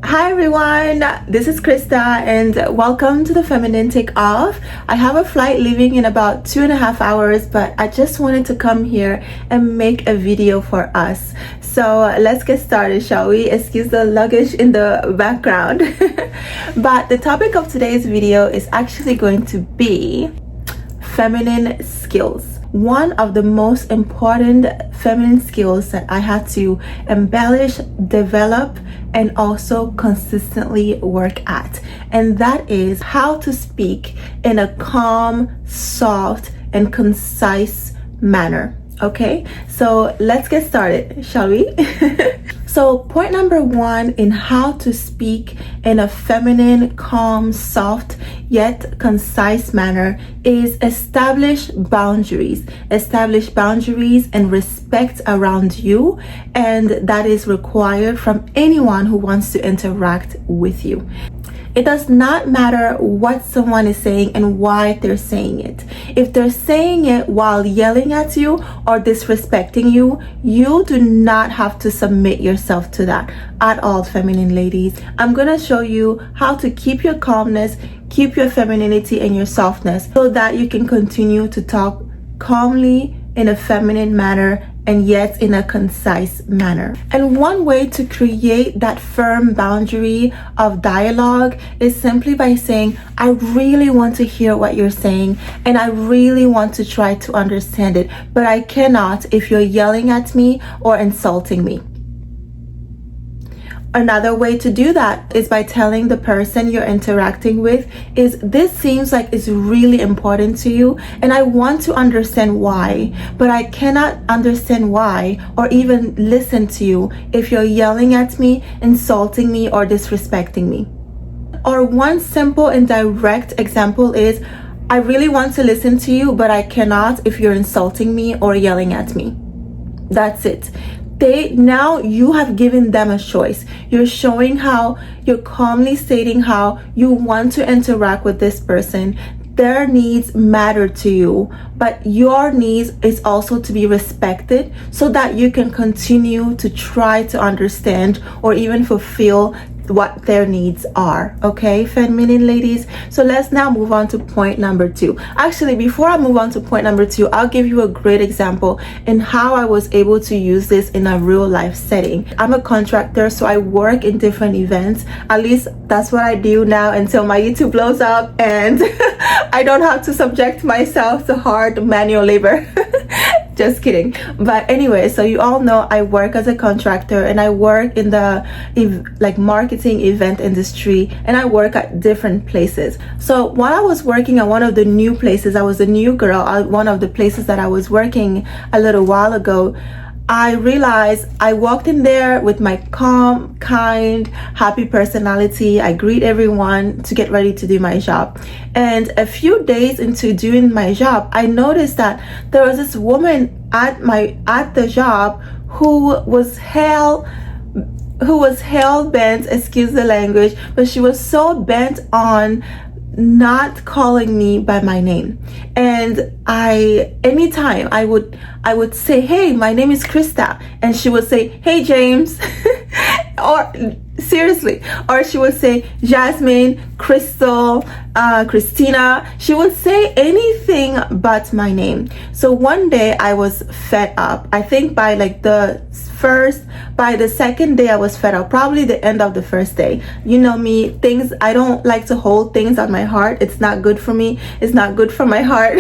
Hi everyone, this is Krista and welcome to the Feminine Take Off. I have a flight leaving in about 2.5 hours, but I just wanted to come here and make a video for us. So let's get started, shall we? Excuse the luggage in the background. But the topic of today's video is actually going to be feminine skills. One of the most important feminine skills that I had to embellish, develop, and also consistently work at. And that is how to speak in a calm, soft, and concise manner. Okay, so let's get started, shall we? So point number one in how to speak in a feminine, calm, soft, yet concise manner is establish boundaries. Establish boundaries and respect around you, and that is required from anyone who wants to interact with you. It does not matter what someone is saying and why they're saying it. If they're saying it while yelling at you or disrespecting you, you do not have to submit yourself to that at all, feminine ladies. I'm gonna show you how to keep your calmness, keep your femininity and your softness so that you can continue to talk calmly in a feminine manner and yet in a concise manner. And one way to create that firm boundary of dialogue is simply by saying, I really want to hear what you're saying and I really want to try to understand it, but I cannot if you're yelling at me or insulting me. Another way to do that is by telling the person you're interacting with is this seems like it's really important to you and I want to understand why, but I cannot understand why or even listen to you if you're yelling at me, insulting me, or disrespecting me. Or one simple and direct example is I really want to listen to you, but I cannot if you're insulting me or yelling at me. That's it. Now you have given them a choice. You're showing how you're calmly stating how you want to interact with this person. Their needs matter to you, but your needs is also to be respected so that you can continue to try to understand or even fulfill what their needs are. Okay, feminine ladies, so let's now move on to point number two. Actually, before I move on to point number two, I'll give you a great example in how I was able to use this in a real life setting. I'm a contractor, so I work in different events. At least that's what I do now until my YouTube blows up and I don't have to subject myself to hard manual labor. Just kidding. But anyway, so you all know I work as a contractor and I work in the marketing event industry and I work at different places. So while I was working at one of the new places, I was a new girl at one of the places that I was working a little while ago, I realized I walked in there with my calm, kind, happy personality. I greet everyone to get ready to do my job. And a few days into doing my job, I noticed that there was this woman at the job who was hell bent, excuse the language, but she was so bent on not calling me by my name. And anytime I would say, hey, my name is Krista, and she would say, hey, James, or seriously, or she would say Jasmine, Crystal, Christina. She would say anything but my name. So one day I was fed up. I think by the second day I was fed up, probably the end of the first day. You know me, I don't like to hold things on my heart. It's not good for me. It's not good for my heart.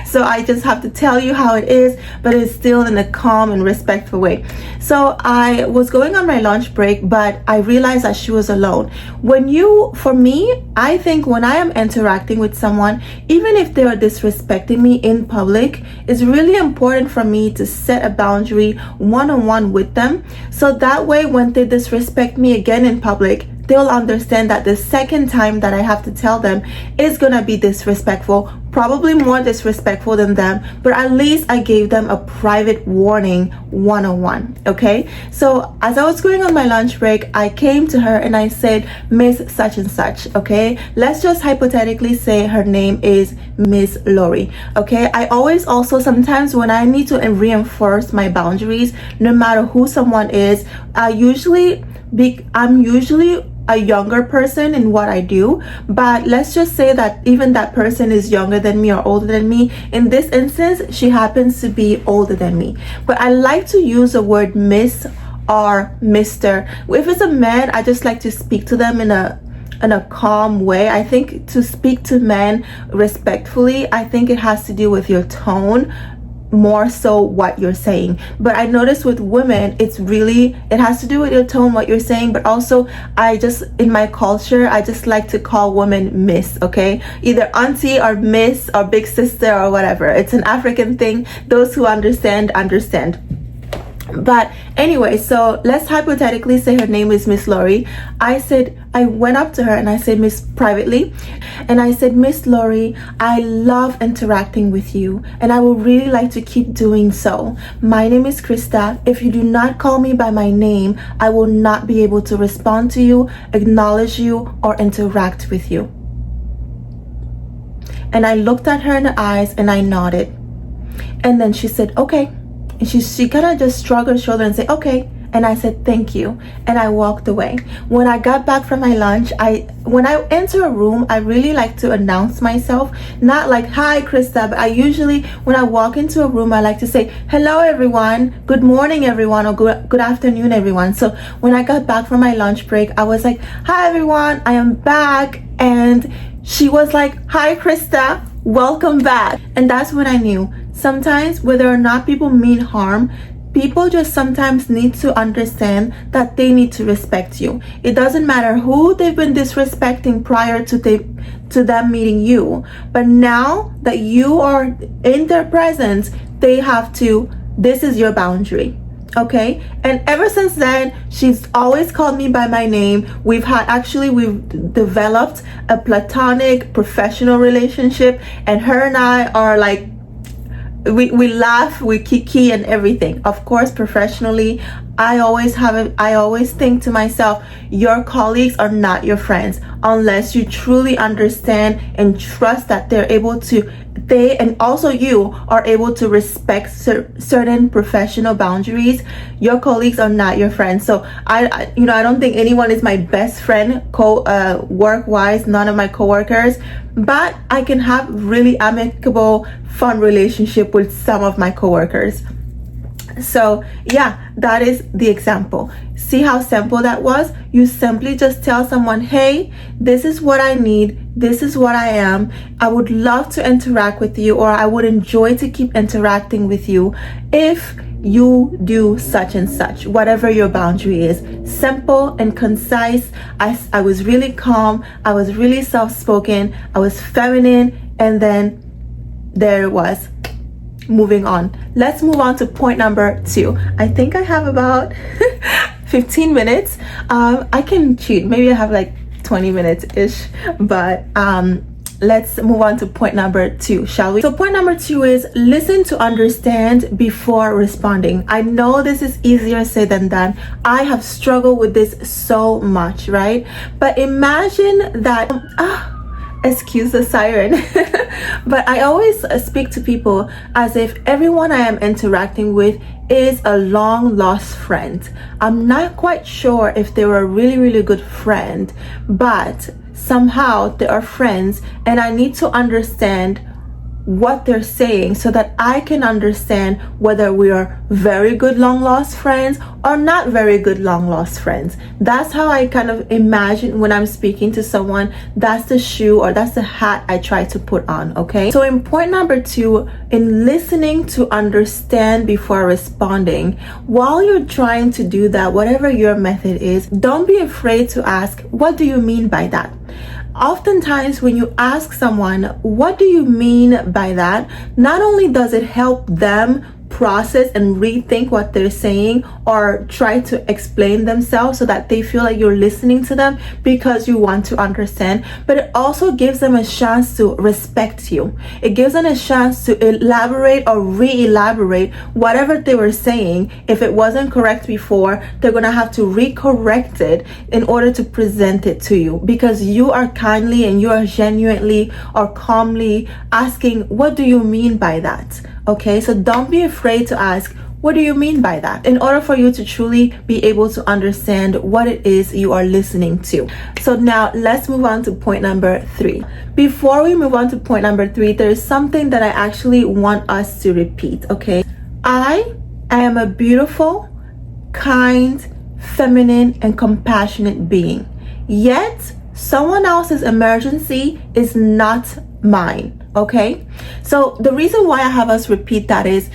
So I just have to tell you how it is, but it's still in a calm and respectful way. So I was going on my lunch break, but I realized that she was alone. For me, I think when I am interacting with someone, even if they are disrespecting me in public, it's really important for me to set a boundary one-on-one with them. So that way, when they disrespect me again in public, they'll understand that the second time that I have to tell them is gonna be disrespectful, probably more disrespectful than them, but at least I gave them a private warning one-on-one. Okay, so as I was going on my lunch break, I came to her and I said, Miss such and such. Okay, let's just hypothetically say her name is Miss Lori. Okay, I always also sometimes when I need to reinforce my boundaries, no matter who someone is, I'm usually a younger person in what I do, but let's just say that even that person is younger than me or older than me. In this instance, she happens to be older than me. But I like to use the word miss or mister. If it's a man, I just like to speak to them in a calm way. I think to speak to men respectfully, I think it has to do with your tone more so what you're saying. But I notice with women, it has to do with your tone, what you're saying, but also in my culture, I just like to call women miss, okay? Either auntie or miss or big sister or whatever. It's an African thing. Those who understand. But anyway, so let's hypothetically say her name is Miss Lori. I went up to her and I said, privately, and I said, Miss Lori, I love interacting with you and I would really like to keep doing so. My name is Krista. If you do not call me by my name, I will not be able to respond to you, acknowledge you, or interact with you. And I looked at her in the eyes and I nodded. And then she said, okay. And she kind of just shrugged her shoulder and said, okay. And I said, thank you. And I walked away. When I got back from my lunch, when I enter a room, I really like to announce myself. Not like, hi, Krista, but I usually, when I walk into a room, I like to say, hello, everyone. Good morning, everyone, or good afternoon, everyone. So when I got back from my lunch break, I was like, hi, everyone, I am back. And she was like, hi, Krista, welcome back. And that's when I knew. Sometimes, whether or not people mean harm, people just sometimes need to understand that they need to respect you. It doesn't matter who they've been disrespecting prior to them meeting you. But now that you are in their presence, this is your boundary. Okay? And ever since then, she's always called me by my name. We've developed a platonic professional relationship, and her and I are like, we laugh, we kiki and everything. Of course, professionally, I always think to myself, your colleagues are not your friends unless you truly understand and trust that they and also you are able to respect certain professional boundaries. Your colleagues are not your friends. So I don't think anyone is my best friend work wise, none of my coworkers, but I can have really amicable, fun relationship with some of my coworkers. So yeah, that is the example. See how simple that was? You simply just tell someone, hey, this is what I need, this is what I am, I would love to interact with you, or I would enjoy to keep interacting with you if you do such and such, whatever your boundary is. Simple and concise. I was really calm, I was really soft-spoken, I was feminine, and then there it was. Moving on. Let's move on to point number 2. I think I have about 15 minutes. I can cheat. Maybe I have like 20 minutes ish, but let's move on to point number 2, shall we? So point number 2 is listen to understand before responding. I know this is easier said than done. I have struggled with this so much, right? But imagine that excuse the siren. But I always speak to people as if everyone I am interacting with is a long lost friend. I'm not quite sure if they were a really, really good friend, but somehow they are friends, and I need to understand what they're saying so that I can understand whether we are very good long lost friends or not very good long lost friends. That's how I kind of imagine when I'm speaking to someone. That's the shoe or that's the hat I try to put on, okay? So in point number 2, in listening to understand before responding, while you're trying to do that, whatever your method is, don't be afraid to ask, what do you mean by that? Oftentimes when you ask someone, what do you mean by that? Not only does it help them process and rethink what they're saying or try to explain themselves so that they feel like you're listening to them because you want to understand, but it also gives them a chance to respect you. It gives them a chance to elaborate or re-elaborate whatever they were saying. If it wasn't correct before, they're going to have to recorrect it in order to present it to you, because you are kindly and you are genuinely or calmly asking, what do you mean by that? Okay, so don't be afraid to ask, What do you mean by that? In order for you to truly be able to understand what it is you are listening to. So now let's move on to point number 3. Before we move on to point number 3, there is something that I actually want us to repeat, okay? I am a beautiful, kind, feminine, and compassionate being. Yet, someone else's emergency is not mine. Okay, so the reason why I have us repeat that is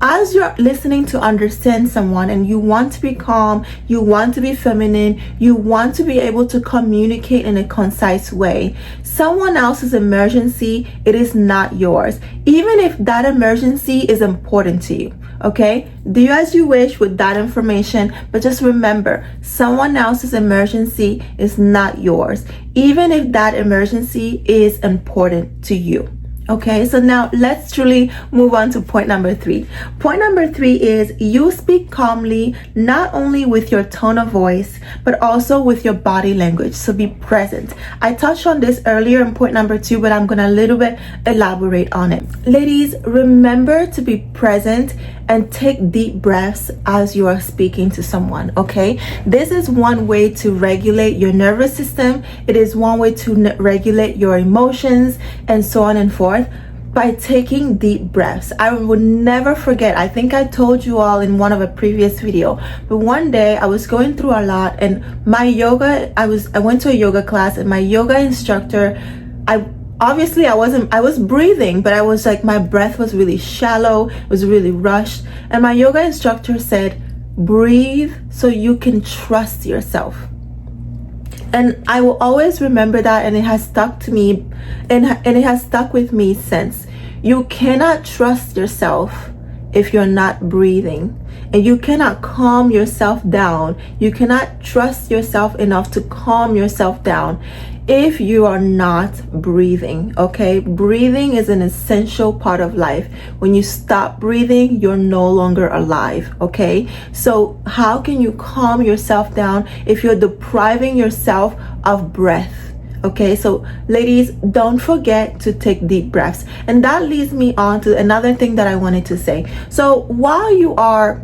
as you're listening to understand someone and you want to be calm, you want to be feminine, you want to be able to communicate in a concise way, someone else's emergency, it is not yours, even if that emergency is important to you. Okay, do as you wish with that information, but just remember, someone else's emergency is not yours, even if that emergency is important to you. Okay, so now let's truly move on to point number 3. Point number 3 is you speak calmly, not only with your tone of voice, but also with your body language. So be present. I touched on this earlier in point number 2, but I'm going to a little bit elaborate on it. Ladies, remember to be present and take deep breaths as you are speaking to someone, okay? This is one way to regulate your nervous system. It is one way to regulate your emotions and so on and forth by taking deep breaths. I would never forget, I think I told you all in one of a previous video, but one day I was going through a lot and my yoga, I went to a yoga class and my yoga instructor, I was breathing, but I was like, my breath was really shallow, it was really rushed. And my yoga instructor said, breathe so you can trust yourself. And I will always remember that, and it has stuck to me, and it has stuck with me since. You cannot trust yourself if you're not breathing, and you cannot calm yourself down. You cannot trust yourself enough to calm yourself down if you are not breathing. Okay, breathing is an essential part of life. When you stop breathing, you're no longer alive. Okay, so how can you calm yourself down if you're depriving yourself of breath? Okay, so ladies, don't forget to take deep breaths. And that leads me on to another thing that I wanted to say. So while you are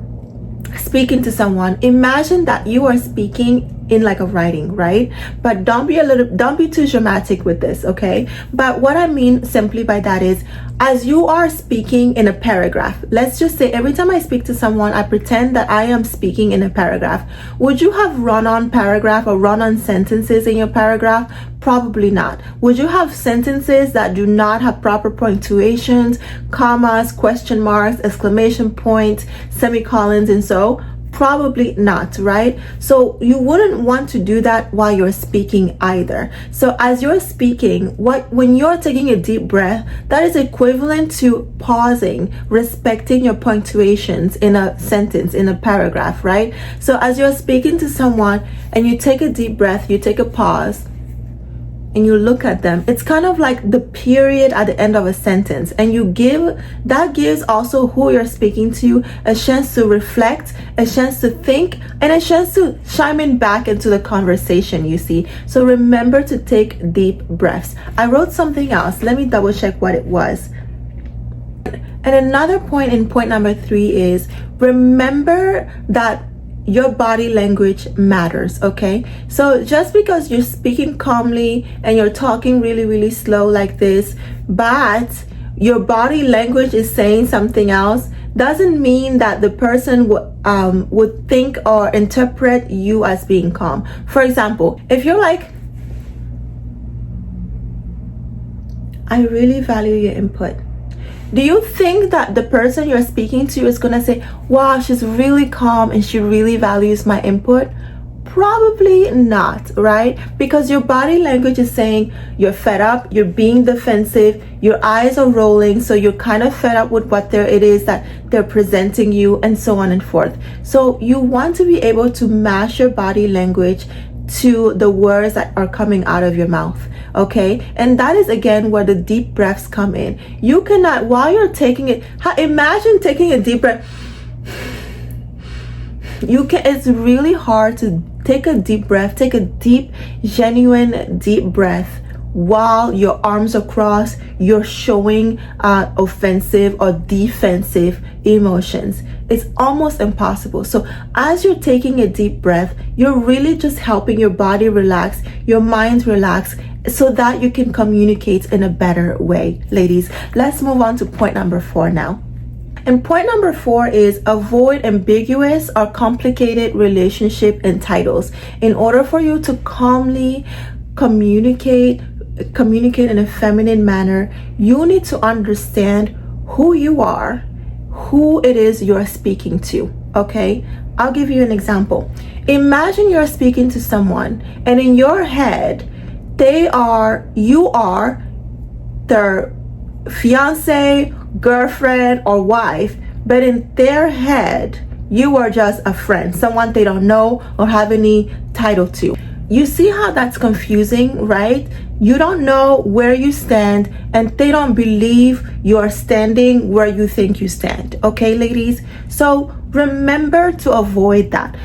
speaking to someone, imagine that you are speaking in like a writing, right? But don't be too dramatic with this, okay? But what I mean simply by that is, as you are speaking in a paragraph, let's just say every time I speak to someone, I pretend that I am speaking in a paragraph. Would you have run-on paragraph or run-on sentences in your paragraph? Probably not. Would you have sentences that do not have proper punctuations, commas, question marks, exclamation points, semicolons, and so? Probably not, right? So you wouldn't want to do that while you're speaking either. So as you're speaking, when you're taking a deep breath, that is equivalent to pausing, respecting your punctuations in a sentence, in a paragraph, right? So as you're speaking to someone and you take a deep breath, you take a pause, and you look at them, it's kind of like the period at the end of a sentence, and that gives also who you're speaking to a chance to reflect, a chance to think, and a chance to chime in back into the conversation, you see. So remember to take deep breaths. I wrote something else. Let me double check what it was. And another point in point number 3 is remember that your body language matters, okay? So just because you're speaking calmly and you're talking really, really slow like this, but your body language is saying something else, doesn't mean that the person would think or interpret you as being calm. For example, if you're like, I really value your input, do you think that the person you're speaking to is going to say, wow, she's really calm and she really values my input? Probably not, right? Because your body language is saying you're fed up, you're being defensive, your eyes are rolling, so you're kind of fed up with what it is that they're presenting you, and so on and forth. So you want to be able to match your body language to the words that are coming out of your mouth, okay? And that is again where the deep breaths come in. You cannot, while you're taking it, imagine taking a deep breath. It's really hard to take a deep breath, take a deep, genuine deep breath while your arms are crossed, you're showing offensive or defensive emotions. It's almost impossible. So as you're taking a deep breath, you're really just helping your body relax, your mind relax, so that you can communicate in a better way. Ladies, let's move on to point number 4 now. And point number 4 is avoid ambiguous or complicated relationship and titles. In order for you to calmly communicate in a feminine manner, you need to understand who you are, who it is you're speaking to. Okay, I'll give you an example. Imagine you're speaking to someone, and in your head, you are their fiance, girlfriend, or wife, but in their head, you are just a friend, someone they don't know or have any title to. You see how that's confusing, right? You don't know where you stand, and they don't believe you're standing where you think you stand. Okay, ladies? So remember to avoid that.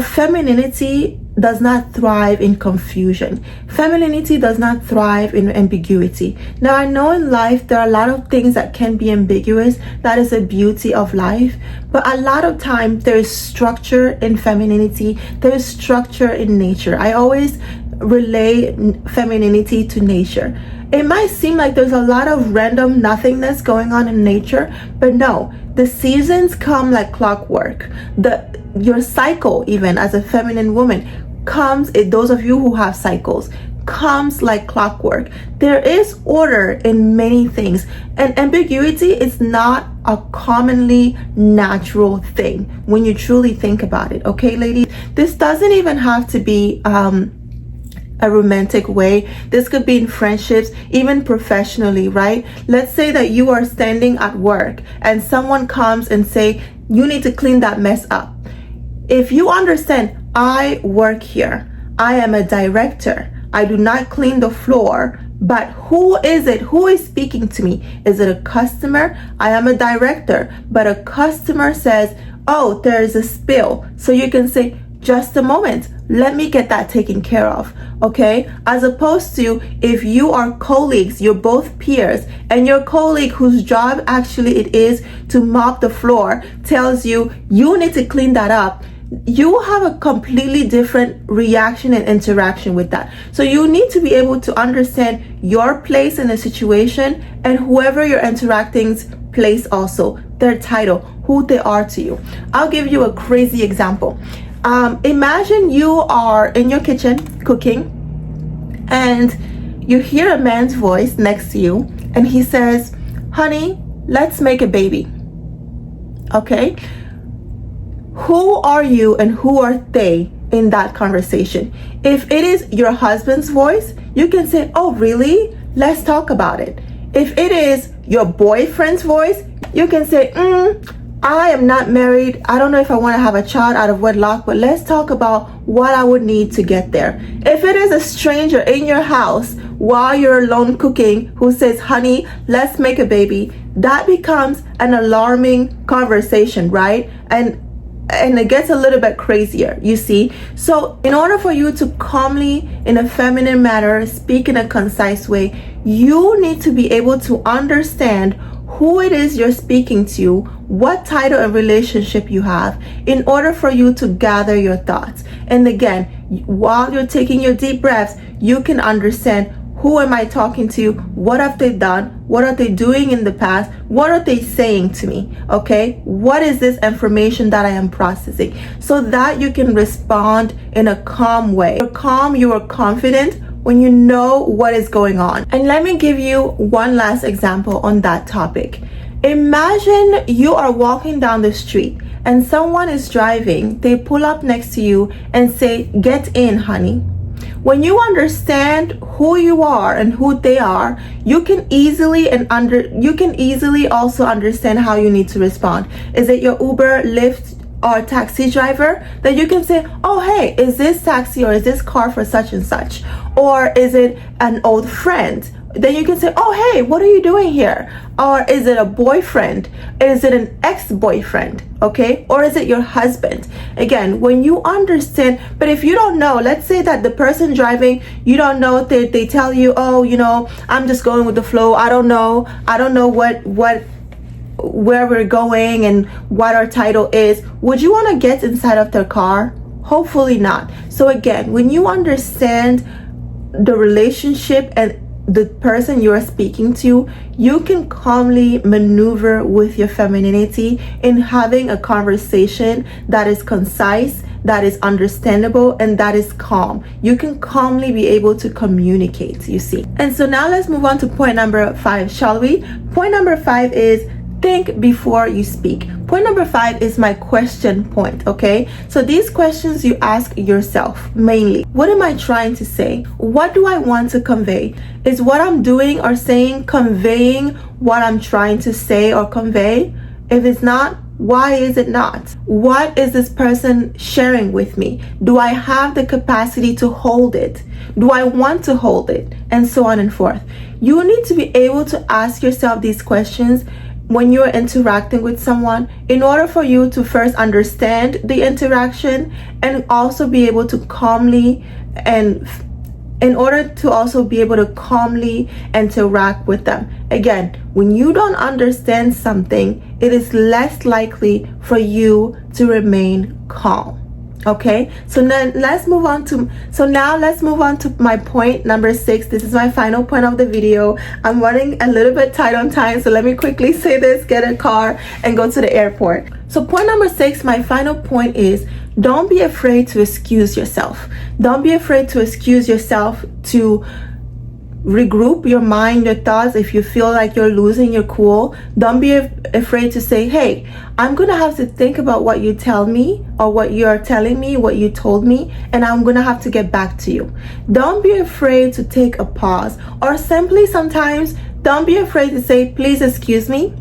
Femininity does not thrive in confusion. Femininity does not thrive in ambiguity. Now, I know in life there are a lot of things that can be ambiguous. That is the beauty of life. But a lot of times there is structure in femininity. There is structure in nature. I always relate femininity to nature. It might seem like there's a lot of random nothingness going on in nature, but no, the seasons come like clockwork. Your cycle, even as a feminine woman, comes, those of you who have cycles, comes like clockwork. There is order in many things, and ambiguity is not a commonly natural thing when you truly think about it. Okay, ladies? This doesn't even have to be a romantic way. This could be in friendships, even professionally, right? Let's say that you are standing at work and someone comes and say, you need to clean that mess up. If you understand, I work here, I am a director, I do not clean the floor, but who is it? Who is speaking to me? Is it a customer? I am a director, but a customer says, oh, there is a spill. So you can say, just a moment, let me get that taken care of. Okay, as opposed to if you are colleagues, you're both peers, and your colleague whose job actually it is to mop the floor tells you you need to clean that up, you have a completely different reaction and interaction with that. So you need to be able to understand your place in a situation and whoever you're interacting's place also, their title, who they are to you. I'll give you a crazy example. Imagine you are in your kitchen cooking and you hear a man's voice next to you and he says, honey, let's make a baby. Okay? Who are you and who are they in that conversation? If it is your husband's voice, you can say, oh, really? Let's talk about it. If it is your boyfriend's voice, you can say, I am not married. I don't know if I want to have a child out of wedlock, but let's talk about what I would need to get there. If it is a stranger in your house while you're alone cooking who says, honey, let's make a baby, that becomes an alarming conversation, right? And it gets a little bit crazier, you see. So in order for you to calmly, in a feminine manner, speak in a concise way, you need to be able to understand who it is you're speaking to, what title and relationship you have, in order for you to gather your thoughts. And again, while you're taking your deep breaths, you can understand, who am I talking to? What have they done? What are they doing in the past? What are they saying to me? Okay? What is this information that I am processing? So that you can respond in a calm way. You're calm, you are confident when you know what is going on. And let me give you one last example on that topic. Imagine you are walking down the street and someone is driving. They pull up next to you and say, get in, honey. When you understand who you are and who they are, you can easily also understand how you need to respond. Is it your Uber, Lyft, or taxi driver? That you can say, oh, hey, is this taxi or is this car for such and such? Or is it an old friend? then you can say, oh, hey, what are you doing here? Or is it a boyfriend? Is it an ex-boyfriend? Okay? Or is it your husband? Again, when you understand, but if you don't know, let's say that the person driving, you don't know, they tell you, oh, you know, I'm just going with the flow. I don't know where we're going and what our title is. Would you want to get inside of their car? Hopefully not. So again, when you understand the relationship and the person you are speaking to, you can calmly maneuver with your femininity in having a conversation that is concise, that is understandable, and that is calm. You can calmly be able to communicate, you see. And so now let's move on to point number 5, shall we? Point number 5 is think before you speak. Point number 5 is my question point, okay? So these questions you ask yourself mainly. What am I trying to say? What do I want to convey? Is what I'm doing or saying conveying what I'm trying to say or convey? If it's not, why is it not? What is this person sharing with me? Do I have the capacity to hold it? Do I want to hold it? And so on and forth. You need to be able to ask yourself these questions when you're interacting with someone, in order for you to first understand the interaction and also be able to calmly, and in order to also be able to calmly interact with them. Again, when you don't understand something, it is less likely for you to remain calm. Okay, so then let's move on to my point number 6. This is my final point of the video. I'm running a little bit tight on time, so let me quickly say this, get a car and go to the airport. So point number 6, my final point is, don't be afraid to excuse yourself. Don't be afraid to excuse yourself, to regroup your mind, your thoughts. If you feel like you're losing your cool, don't be afraid to say, hey, I'm gonna have to think about what you tell me or what you're telling me, what you told me, and I'm gonna have to get back to you. Don't be afraid to take a pause, or simply sometimes don't be afraid to say, please excuse me,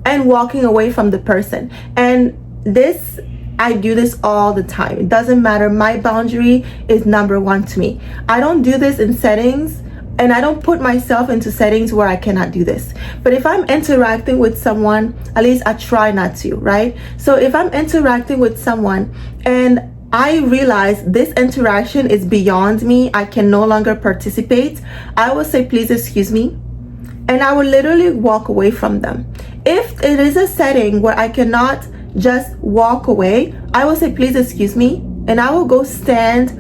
and walking away from the person. And this, I do this all the time. It doesn't matter. My boundary is number 1 to me. I don't do this in settings, and I don't put myself into settings where I cannot do this. But if I'm interacting with someone, at least I try not to, right? So if I'm interacting with someone and I realize this interaction is beyond me, I can no longer participate, I will say, please excuse me, and I will literally walk away from them. If it is a setting where I cannot just walk away, I will say, please excuse me, and I will go stand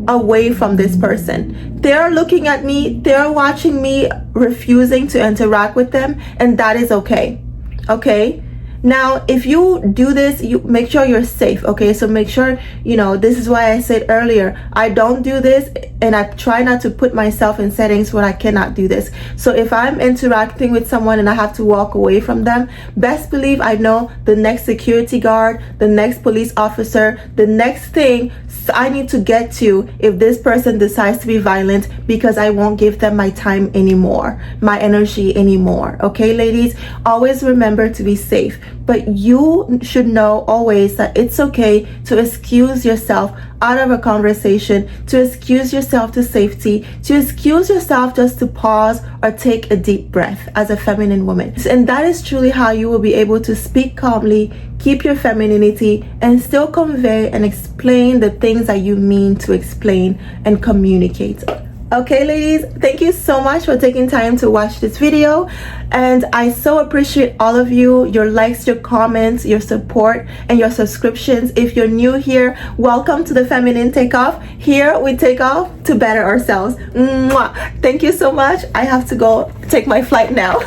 away from this person. They're looking at me, they're watching me, refusing to interact with them, and that is okay. Okay? Now, if you do this, you make sure you're safe, okay? So make sure, this is why I said earlier, I don't do this, and I try not to put myself in settings where I cannot do this. So if I'm interacting with someone and I have to walk away from them, best believe I know the next security guard, the next police officer, the next thing I need to get to if this person decides to be violent, because I won't give them my time anymore, my energy anymore. Okay, ladies, always remember to be safe. But you should know always that it's okay to excuse yourself out of a conversation, to excuse yourself to safety, to excuse yourself just to pause or take a deep breath as a feminine woman. And that is truly how you will be able to speak calmly, keep your femininity, and still convey and explain the things that you mean to explain and communicate. Okay, ladies, thank you so much for taking time to watch this video, and I so appreciate all of you, your likes, your comments, your support, and your subscriptions. If you're new here, welcome to the Feminine Takeoff. Here we take off to better ourselves. Mwah. Thank you so much. I have to go take my flight now.